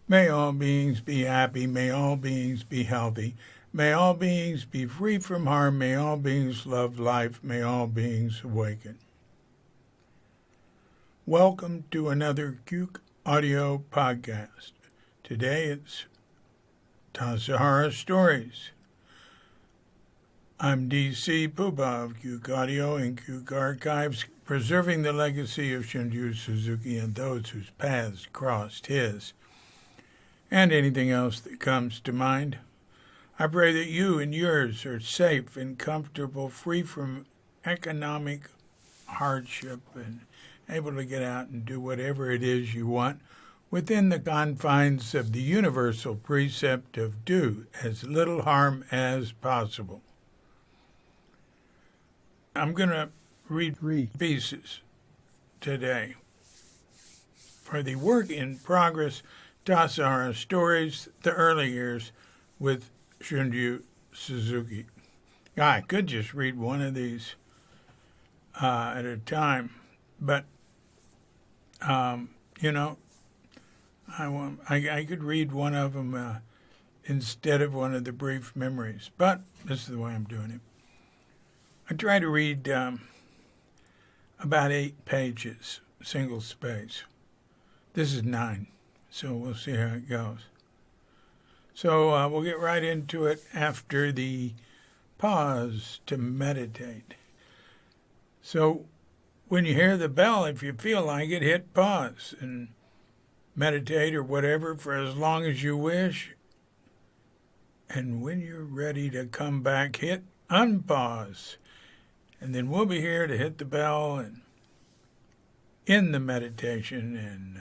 May all beings be happy. May all beings be healthy. May all beings be free from harm. May all beings love life. May all beings awaken. Welcome to another Cuke Audio podcast. Today it's Tassajara Stories. I'm D.C. Puba of Cuke Audio and Cuke Archives, preserving the legacy of Shunryu Suzuki and those whose paths crossed his, and anything else that comes to mind. I pray that you and yours are safe and comfortable, free from economic hardship, and able to get out and do whatever it is you want within the confines of the universal precept of do as little harm as possible. I'm going to read 3 pieces today for the work in progress Tassajara Stories, the early years with Shunryu Suzuki. I could just read one of these at a time, but, I could read one of them instead of one of the brief memories, but this is the way I'm doing it. I try to read about 8 pages, single space. This is 9, so we'll see how it goes. So we'll get right into it after the pause to meditate. So when you hear the bell, if you feel like it, hit pause and meditate or whatever for as long as you wish. And when you're ready to come back, hit unpause. And then we'll be here to hit the bell and end the meditation, and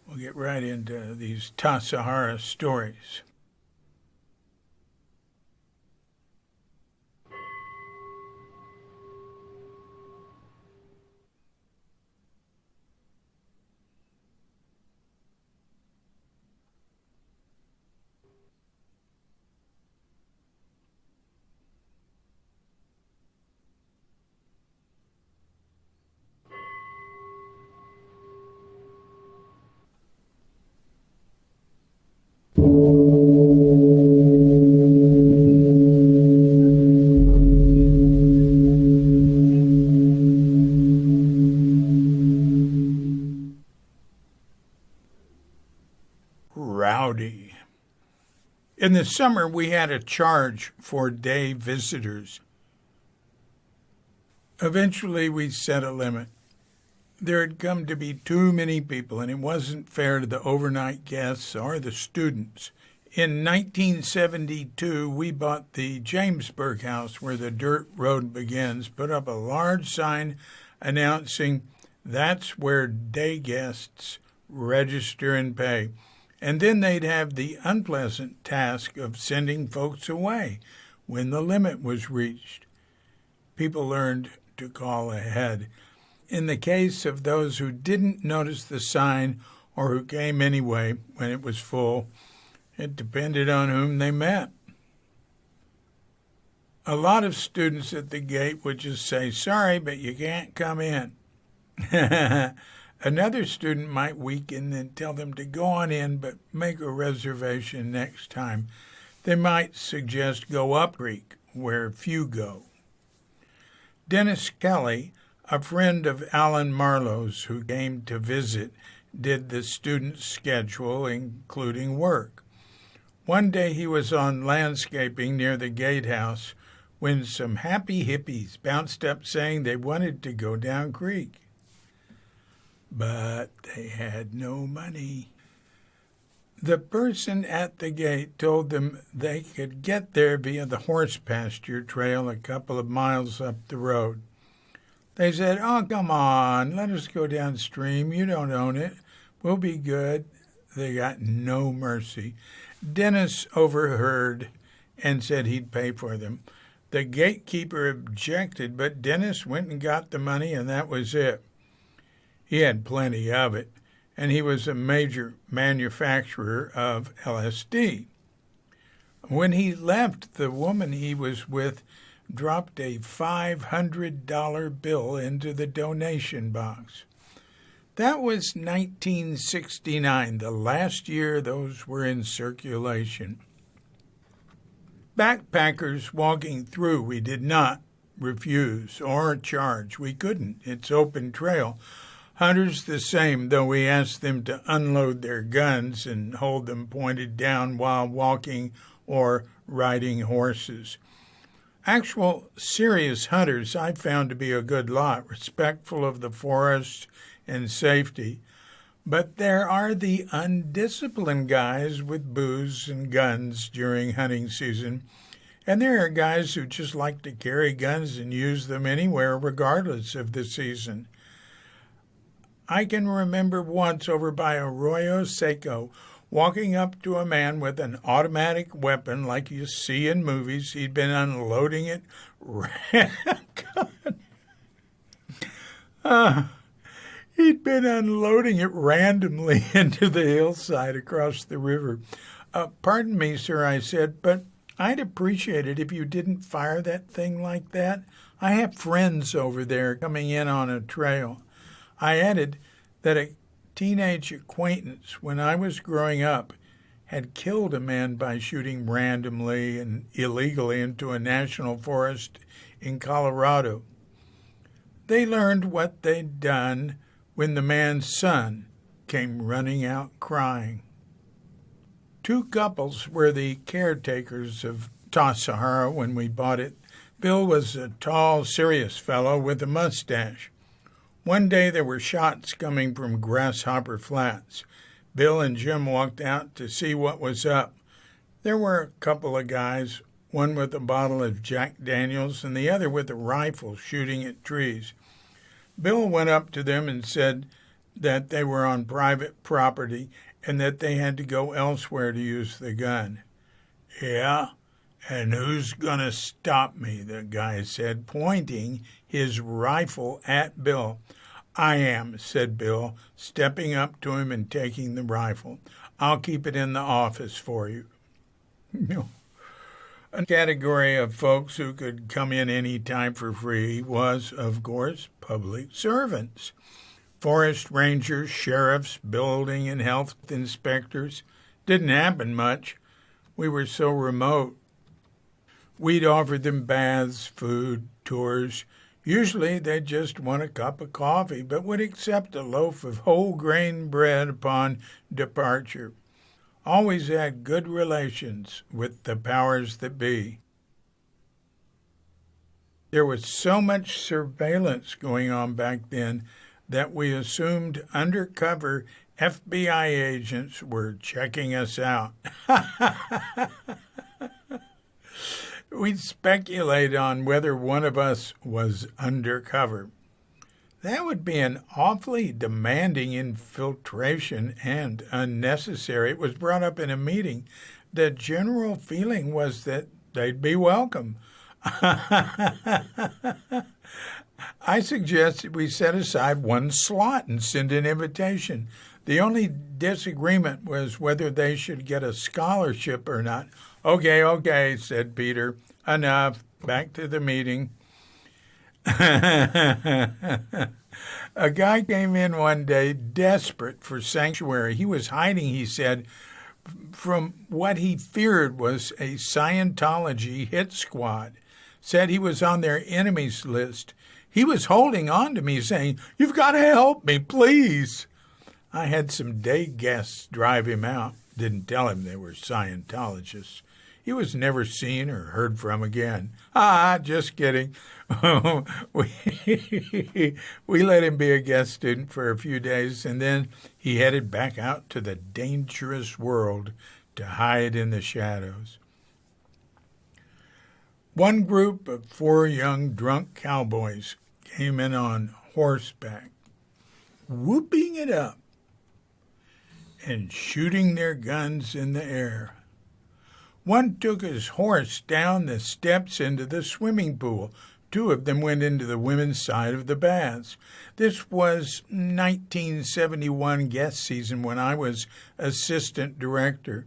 we'll get right into these Tassajara stories. Rowdy. In the summer, we had a charge for day visitors. Eventually, we set a limit. There had come to be too many people, and it wasn't fair to the overnight guests or the students. In 1972, we bought the Jamesburg house where the dirt road begins, put up a large sign announcing that's where day guests register and pay. And then they'd have the unpleasant task of sending folks away when the limit was reached. People learned to call ahead. In the case of those who didn't notice the sign or who came anyway when it was full, it depended on whom they met. A lot of students at the gate would just say, "Sorry, but you can't come in." Another student might weaken and tell them to go on in, but make a reservation next time. They might suggest go up creek, where few go. Dennis Kelly, a friend of Alan Marlowe's who came to visit, did the student's schedule, including work. One day he was on landscaping near the gatehouse when some happy hippies bounced up saying they wanted to go down creek. But they had no money. The person at the gate told them they could get there via the horse pasture trail a couple of miles up the road. They said, "Oh, come on, let us go downstream. You don't own it. We'll be good." They got no mercy. Dennis overheard and said he'd pay for them. The gatekeeper objected, but Dennis went and got the money, and that was it. He had plenty of it, and he was a major manufacturer of LSD. When he left, the woman he was with dropped a $500 bill into the donation box. That was 1969, the last year those were in circulation. Backpackers walking through, we did not refuse or charge. We couldn't. It's open trail. Hunters the same, though we asked them to unload their guns and hold them pointed down while walking or riding horses. Actual serious hunters I found to be a good lot, respectful of the forest and safety. But there are the undisciplined guys with booze and guns during hunting season, and there are guys who just like to carry guns and use them anywhere regardless of the season. I can remember once over by Arroyo Seco walking up to a man with an automatic weapon like you see in movies. He'd been unloading it. He'd been unloading it randomly into the hillside across the river. Pardon me, sir, I said, but I'd appreciate it if you didn't fire that thing like that. I have friends over there coming in on a trail. I added that a teenage acquaintance when I was growing up had killed a man by shooting randomly and illegally into a national forest in Colorado. They learned what they'd done when the man's son came running out crying. Two couples were the caretakers of Tassajara when we bought it. Bill was a tall, serious fellow with a mustache. One day there were shots coming from Grasshopper Flats. Bill and Jim walked out to see what was up. There were a couple of guys, one with a bottle of Jack Daniels and the other with a rifle shooting at trees. Bill went up to them and said that they were on private property and that they had to go elsewhere to use the gun. Yeah, and who's going to stop me, the guy said, pointing his rifle at Bill. I am, said Bill, stepping up to him and taking the rifle. I'll keep it in the office for you. A category of folks who could come in any time for free was, of course, public servants. Forest rangers, sheriffs, building and health inspectors. Didn't happen much. We were so remote. We'd offer them baths, food, tours. Usually they'd just want a cup of coffee, but would accept a loaf of whole grain bread upon departure. Always had good relations with the powers that be. There was so much surveillance going on back then that we assumed undercover FBI agents were checking us out. We'd speculate on whether one of us was undercover. That would be an awfully demanding infiltration and unnecessary. It was brought up in a meeting. The general feeling was that they'd be welcome. I suggested we set aside one slot and send an invitation. The only disagreement was whether they should get a scholarship or not. Okay, said Peter. Enough. Back to the meeting. A guy came in one day desperate for sanctuary. He was hiding, he said, from what he feared was a Scientology hit squad. Said he was on their enemies list. He was holding on to me, saying, "You've got to help me, please." I had some day guests drive him out. Didn't tell him they were Scientologists. He was never seen or heard from again. Just kidding. We let him be a guest student for a few days, and then he headed back out to the dangerous world to hide in the shadows. One group of 4 young drunk cowboys came in on horseback, whooping it up and shooting their guns in the air. One took his horse down the steps into the swimming pool. 2 of them went into the women's side of the baths. This was 1971 guest season when I was assistant director.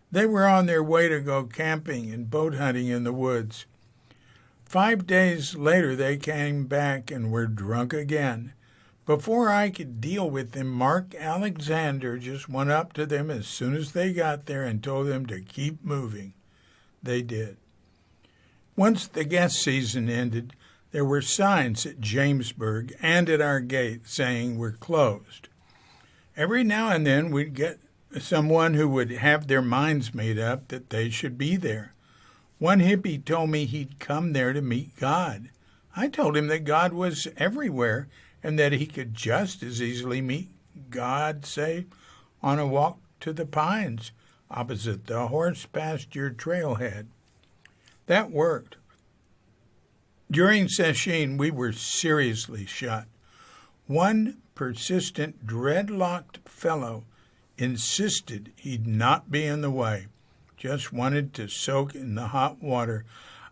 They were on their way to go camping and boat hunting in the woods. 5 days later, they came back and were drunk again. Before I could deal with them, Mark Alexander just went up to them as soon as they got there and told them to keep moving. They did. Once the guest season ended, there were signs at Jamesburg and at our gate saying we're closed. Every now and then we'd get someone who would have their minds made up that they should be there. One hippie told me he'd come there to meet God. I told him that God was everywhere and that he could just as easily meet God, say, on a walk to the pines opposite the horse pasture trailhead. That worked. During Sesshin, we were seriously shut. One persistent, dreadlocked fellow insisted he'd not be in the way, just wanted to soak in the hot water.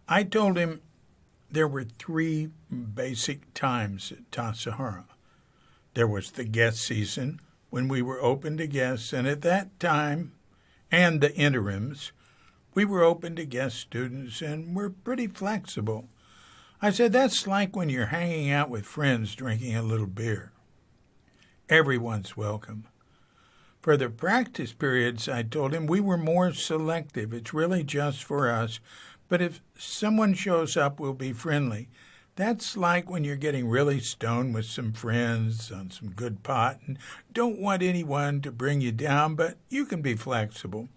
I told him there were 3 basic times at Tassajara. There was the guest season, when we were open to guests, and at that time, and the interims, we were open to guest students and we're pretty flexible. I said, that's like when you're hanging out with friends drinking a little beer. Everyone's welcome. For the practice periods, I told him, we were more selective. It's really just for us. But if someone shows up, we'll be friendly. That's like when you're getting really stoned with some friends on some good pot and don't want anyone to bring you down, but you can be flexible.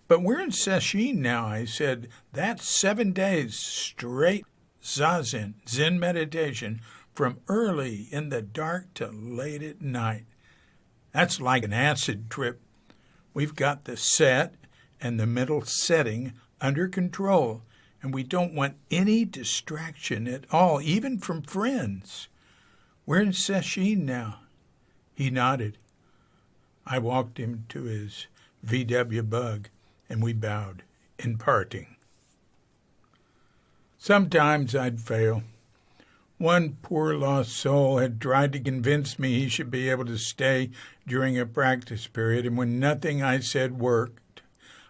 But we're in Sesshin now, I said. That's 7 days straight zazen, Zen meditation, from early in the dark to late at night. That's like an acid trip. We've got the set and the mental setting under control, and we don't want any distraction at all, even from friends. We're in Sesshin now. He nodded. I walked him to his VW Bug, and we bowed in parting. Sometimes I'd fail. One poor lost soul had tried to convince me he should be able to stay during a practice period, and when nothing I said worked,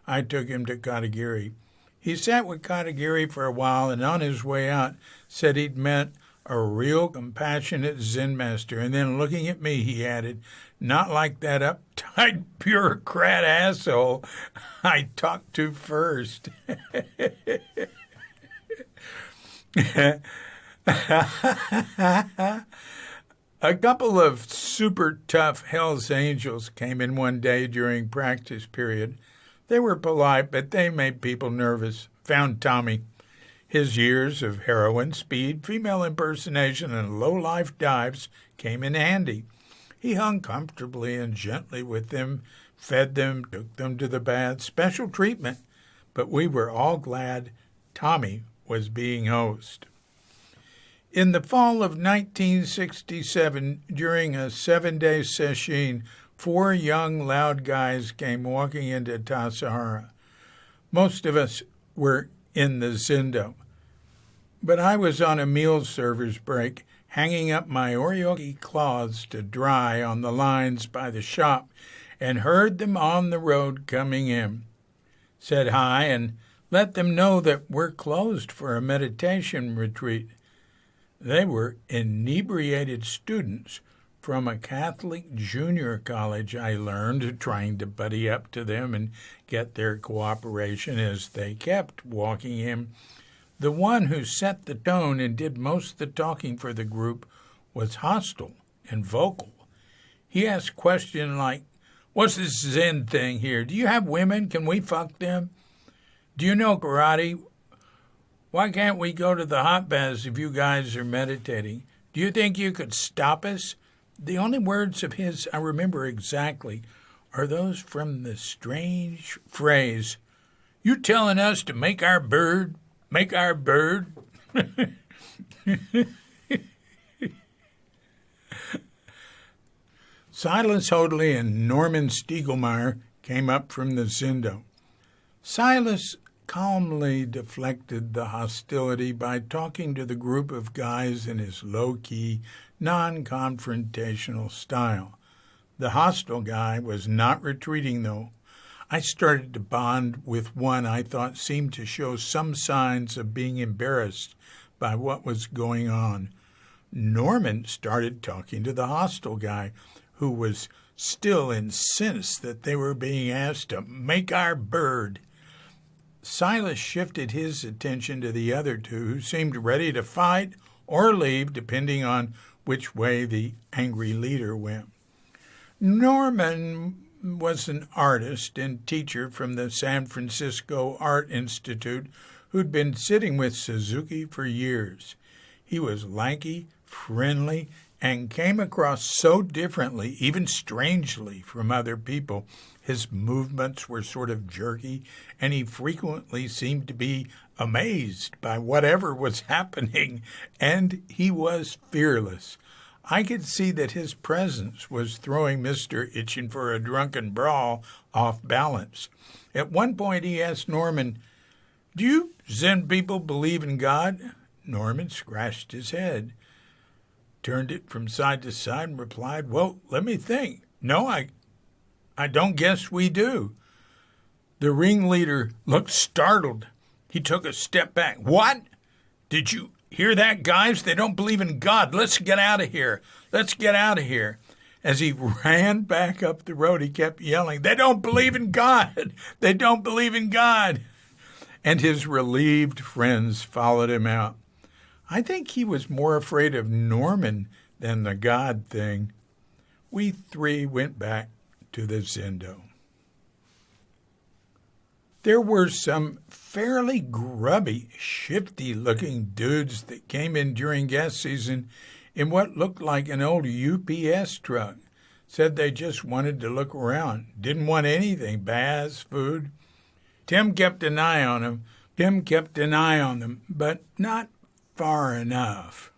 I took him to Katagiri. He sat with Katagiri for a while, and on his way out said he'd met a real compassionate Zen master, and then looking at me, he added, not like that uptight bureaucrat asshole I talked to first. A couple of super tough Hell's Angels came in one day during practice period. They were polite, but they made people nervous. Found Tommy. His years of heroin, speed, female impersonation, and low-life dives came in handy. He hung comfortably and gently with them, fed them, took them to the bath, special treatment. But we were all glad Tommy was being host. In the fall of 1967, during a 7-day sesshin, 4 young, loud guys came walking into Tassajara. Most of us were in the Zendo, but I was on a meal server's break, hanging up my oryoki cloths to dry on the lines by the shop, and heard them on the road coming in. Said hi and let them know that we're closed for a meditation retreat. They were inebriated students from a Catholic junior college, I learned, trying to buddy up to them and get their cooperation as they kept walking in. The one who set the tone and did most of the talking for the group was hostile and vocal. He asked questions like, what's this Zen thing here? Do you have women? Can we fuck them? Do you know karate? Why can't we go to the hot baths if you guys are meditating? Do you think you could stop us? The only words of his I remember exactly are those from the strange phrase, you telling us to make our bird? Silas Hoadley and Norman Stiegelmeyer came up from the Zendo. Silas calmly deflected the hostility by talking to the group of guys in his low-key, non-confrontational style. The hostile guy was not retreating, though. I started to bond with one I thought seemed to show some signs of being embarrassed by what was going on. Norman started talking to the hostile guy, who was still incensed that they were being asked to make our bird. Silas shifted his attention to the other two, who seemed ready to fight or leave, depending on which way the angry leader went. Norman was an artist and teacher from the San Francisco Art Institute who'd been sitting with Suzuki for years. He was lanky, friendly, and came across so differently, even strangely, from other people. His movements were sort of jerky, and he frequently seemed to be amazed by whatever was happening, and he was fearless. I could see that his presence was throwing Mr. Itchin' for a Drunken Brawl off balance. At one point he asked Norman, "Do you Zen people believe in God?" Norman scratched his head, turned it from side to side, and replied, "Well, let me think. No, I don't guess we do." The ringleader looked startled. He took a step back. "What? Did you hear that, guys? They don't believe in God. Let's get out of here. Let's get out of here." As he ran back up the road, he kept yelling, "They don't believe in God. They don't believe in God." And his relieved friends followed him out. I think he was more afraid of Norman than the God thing. We three went back to the Zendo. There were some fairly grubby, shifty-looking dudes that came in during gas season in what looked like an old UPS truck. Said they just wanted to look around, didn't want anything, baths, food. Tim kept an eye on them, but not far enough.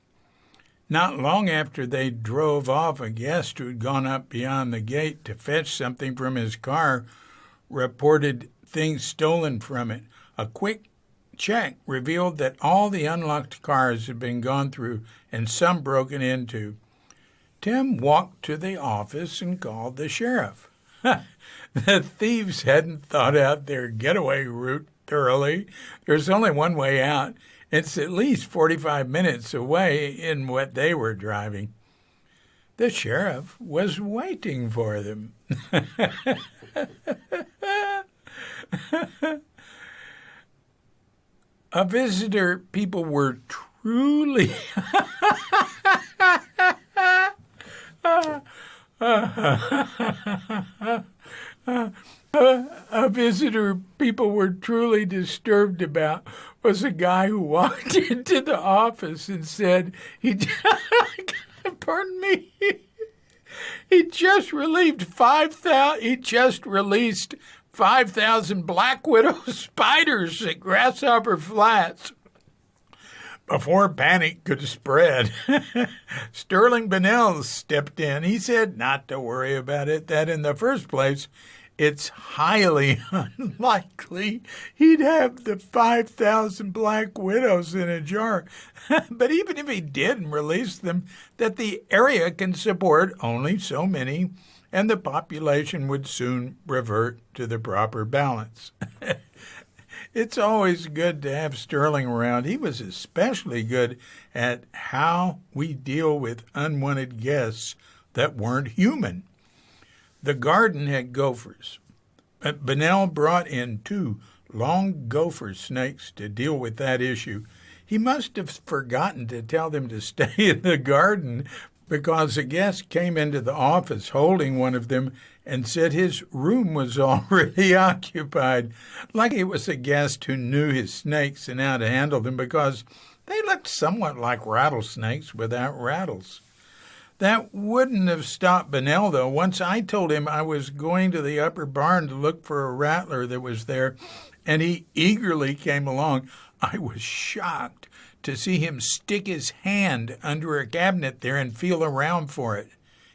Not long after they drove off, a guest who had gone up beyond the gate to fetch something from his car reported things stolen from it. A quick check revealed that all the unlocked cars had been gone through and some broken into. Tim walked to the office and called the sheriff. The thieves hadn't thought out their getaway route thoroughly. There's only one way out. It's at least 45 minutes away in what they were driving. The sheriff was waiting for them. A visitor people were truly a visitor people were truly disturbed about was a guy who walked into the office and said pardon me, he just released 5,000 Black Widow spiders at Grasshopper Flats. Before panic could spread, Sterling Bennell stepped in. He said not to worry about it, that in the first place, it's highly unlikely he'd have the 5,000 Black Widows in a jar. But even if he did and released them, that the area can support only so many, and the population would soon revert to the proper balance. It's always good to have Sterling around. He was especially good at how we deal with unwanted guests that weren't human. The garden had gophers. Bennell brought in 2 long gopher snakes to deal with that issue. He must have forgotten to tell them to stay in the garden because a guest came into the office holding one of them and said his room was already occupied, like it was a guest who knew his snakes and how to handle them because they looked somewhat like rattlesnakes without rattles. That wouldn't have stopped Bennell, though. Once I told him I was going to the upper barn to look for a rattler that was there, and he eagerly came along. I was shocked to see him stick his hand under a cabinet there and feel around for it.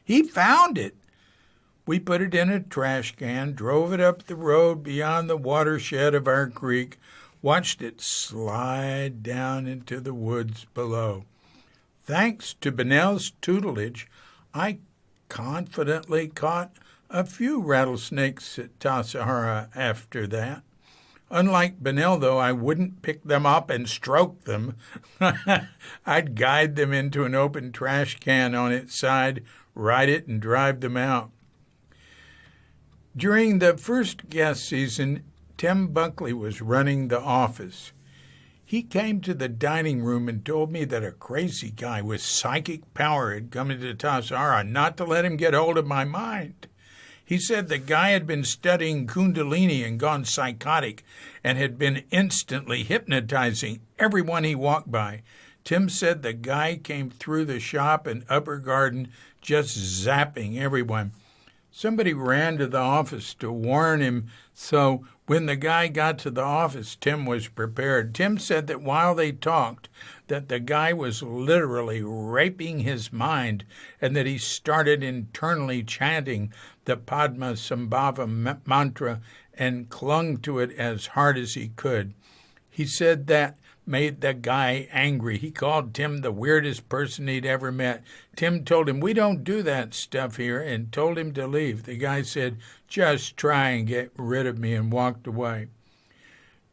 He found it. We put it in a trash can, drove it up the road beyond the watershed of our creek, watched it slide down into the woods below. Thanks to Bennell's tutelage, I confidently caught a few rattlesnakes at Tassajara after that. Unlike Benel, though, I wouldn't pick them up and stroke them. I'd guide them into an open trash can on its side, ride it, and drive them out. During the first guest season, Tim Buckley was running the office. He came to the dining room and told me that a crazy guy with psychic power had come into Tassajara not to let him get hold of my mind. He said the guy had been studying Kundalini and gone psychotic and had been instantly hypnotizing everyone he walked by. Tim said the guy came through the shop and upper garden just zapping everyone. Somebody ran to the office to warn him, so when the guy got to the office, Tim was prepared. Tim said that while they talked, that the guy was literally raping his mind and that he started internally chanting the Padmasambhava mantra and clung to it as hard as he could. He said that made the guy angry. He called Tim the weirdest person he'd ever met. Tim told him, "We don't do that stuff here," and told him to leave. The guy said, "Just try and get rid of me," and walked away.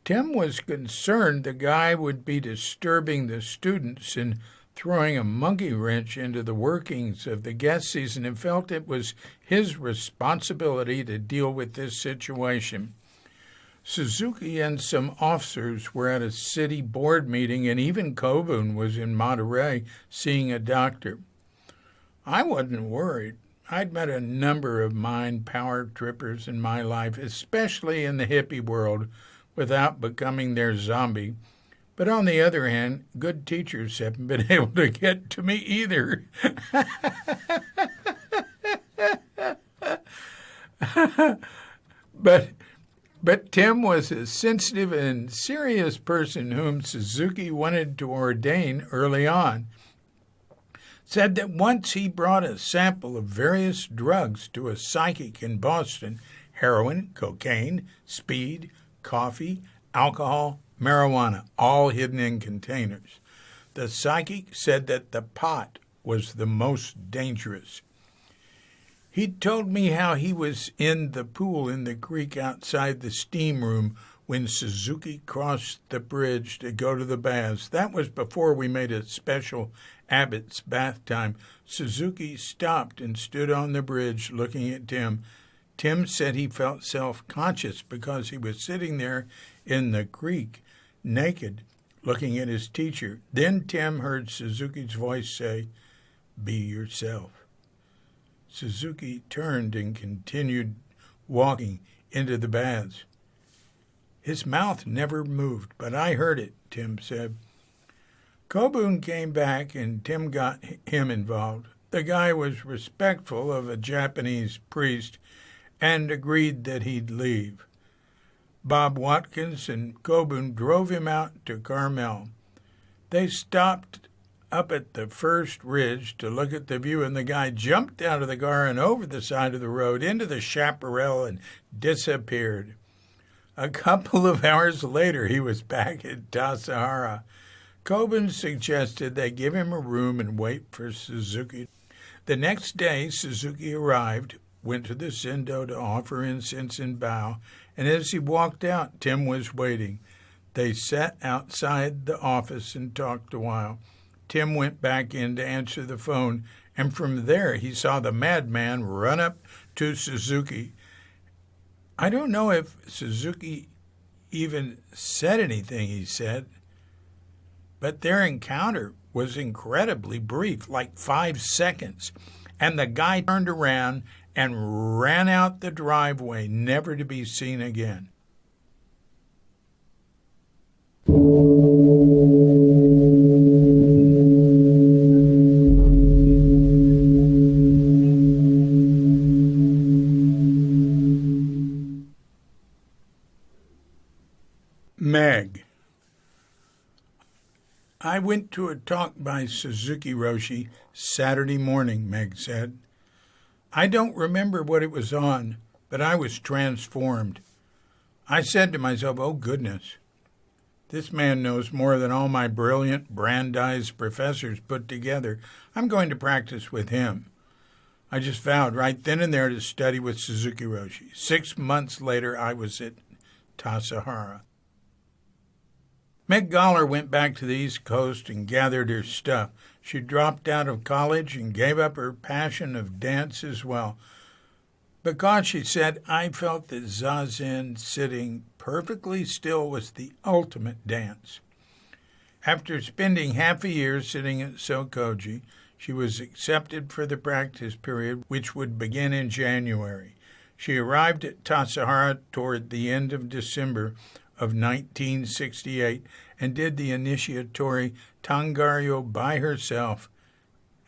Tim was concerned the guy would be disturbing the students and throwing a monkey wrench into the workings of the guest season and felt it was his responsibility to deal with this situation. Suzuki and some officers were at a city board meeting, and even Kobun was in Monterey seeing a doctor. I wasn't worried. I'd met a number of mind power trippers in my life, especially in the hippie world, without becoming their zombie. But on the other hand, good teachers haven't been able to get to me either. But Tim was a sensitive and serious person whom Suzuki wanted to ordain early on. Said that once he brought a sample of various drugs to a psychic in Boston: heroin, cocaine, speed, coffee, alcohol, marijuana, all hidden in containers. The psychic said that the pot was the most dangerous. He told me how he was in the pool in the creek outside the steam room when Suzuki crossed the bridge to go to the baths. That was before we made a special Abbott's bath time. Suzuki stopped and stood on the bridge looking at Tim. Tim said he felt self-conscious because he was sitting there in the creek, naked, looking at his teacher. Then Tim heard Suzuki's voice say, "Be yourself." Suzuki turned and continued walking into the baths. His mouth never moved, but I heard it, Tim said. Kobun came back and Tim got him involved. The guy was respectful of a Japanese priest and agreed that he'd leave. Bob Watkins and Kobun drove him out to Carmel. They stopped up at the first ridge to look at the view, and the guy jumped out of the car and over the side of the road into the chaparral and disappeared. A couple of hours later, he was back at Tassajara. Kobun suggested they give him a room and wait for Suzuki. The next day, Suzuki arrived, went to the Zendo to offer incense and bow, and as he walked out, Tim was waiting. They sat outside the office and talked a while. Tim went back in to answer the phone, and from there he saw the madman run up to Suzuki. I don't know if Suzuki even said anything, he said, but their encounter was incredibly brief, like 5 seconds, and the guy turned around and ran out the driveway, never to be seen again. Meg. I went to a talk by Suzuki Roshi Saturday morning, Meg said. I don't remember what it was on, but I was transformed. I said to myself, oh goodness, this man knows more than all my brilliant Brandeis professors put together. I'm going to practice with him. I just vowed right then and there to study with Suzuki Roshi. 6 months later, I was at Tassajara. Meg Goller went back to the East Coast and gathered her stuff. She dropped out of college and gave up her passion of dance as well. Because, she said, I felt that zazen, sitting perfectly still, was the ultimate dance. After spending half a year sitting at Sokoji, she was accepted for the practice period, which would begin in January. She arrived at Tassajara toward the end of December of 1968 and did the initiatory Tangaryo by herself,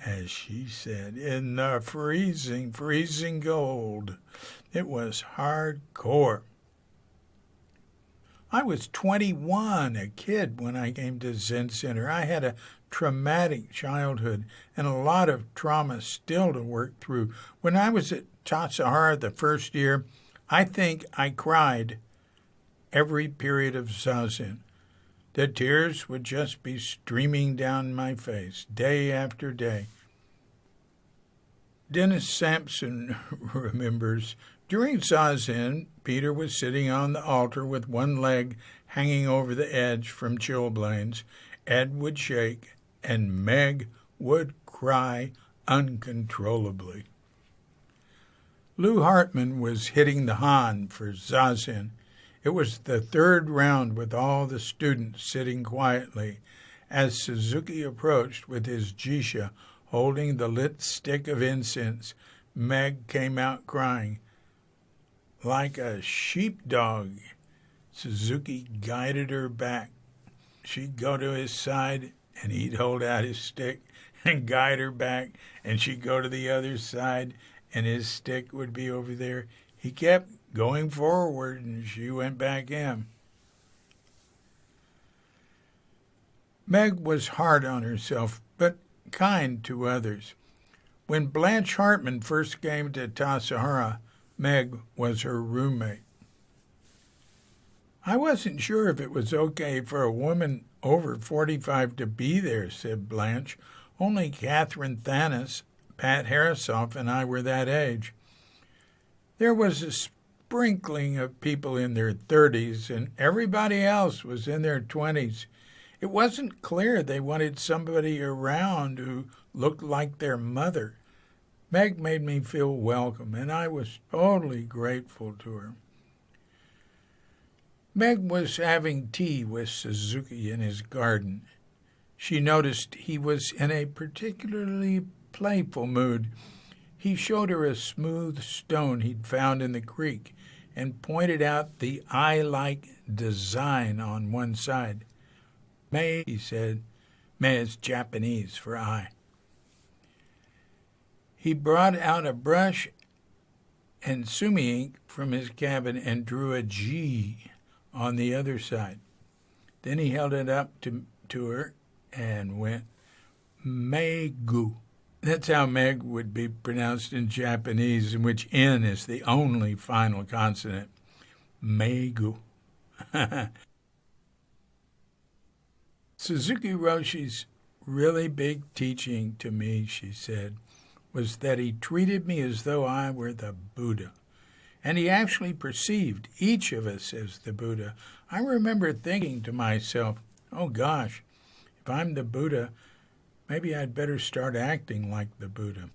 as she said, in the freezing cold. It was hardcore. I was 21, a kid, when I came to Zen Center. I had a traumatic childhood and a lot of trauma still to work through. When I was at Tassajara the first year, I think I cried every period of zazen. The tears would just be streaming down my face day after day. Dennis Sampson remembers, during zazen, Peter was sitting on the altar with one leg hanging over the edge from chilblains. Ed would shake, and Meg would cry uncontrollably. Lou Hartman was hitting the Han for zazen. It was the third round with all the students sitting quietly. As Suzuki approached with his jisha holding the lit stick of incense, Meg came out crying. Like a sheepdog, Suzuki guided her back. She'd go to his side, and he'd hold out his stick and guide her back, and she'd go to the other side, and his stick would be over there. He kept going forward, and she went back in. Meg was hard on herself, but kind to others. When Blanche Hartman first came to Tassajara, Meg was her roommate. I wasn't sure if it was okay for a woman over 45 to be there, said Blanche. Only Catherine Thanis, Pat Harrisoff, and I were that age. There was a sprinkling of people in their 30s, and everybody else was in their 20s. It wasn't clear they wanted somebody around who looked like their mother. Meg made me feel welcome, and I was totally grateful to her. Meg was having tea with Suzuki in his garden. She noticed he was in a particularly playful mood. He showed her a smooth stone he'd found in the creek and pointed out the eye-like design on one side. Mei, he said. Mei is Japanese for eye. He brought out a brush and sumi ink from his cabin and drew a G on the other side. Then he held it up to her and went, Megu. That's how Meg would be pronounced in Japanese, in which N is the only final consonant. Megu. Suzuki Roshi's really big teaching to me, she said, was that he treated me as though I were the Buddha. And he actually perceived each of us as the Buddha. I remember thinking to myself, oh gosh, if I'm the Buddha, maybe I'd better start acting like the Buddha.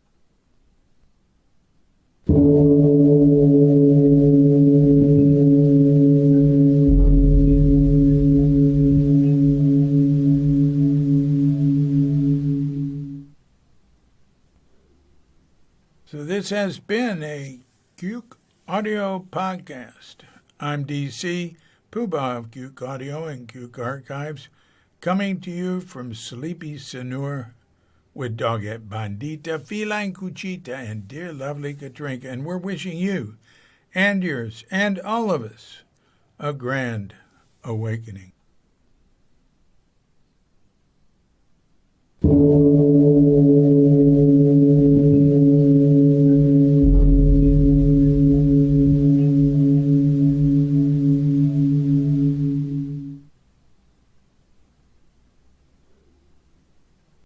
So this has been a Cuke Audio podcast. I'm DC, Poobah of Cuke Audio and Cuke Archives, coming to you from Sleepy Sanur with Doggett Bandita, Feline Cuchita, and dear lovely Katrinka. And we're wishing you and yours and all of us a grand awakening.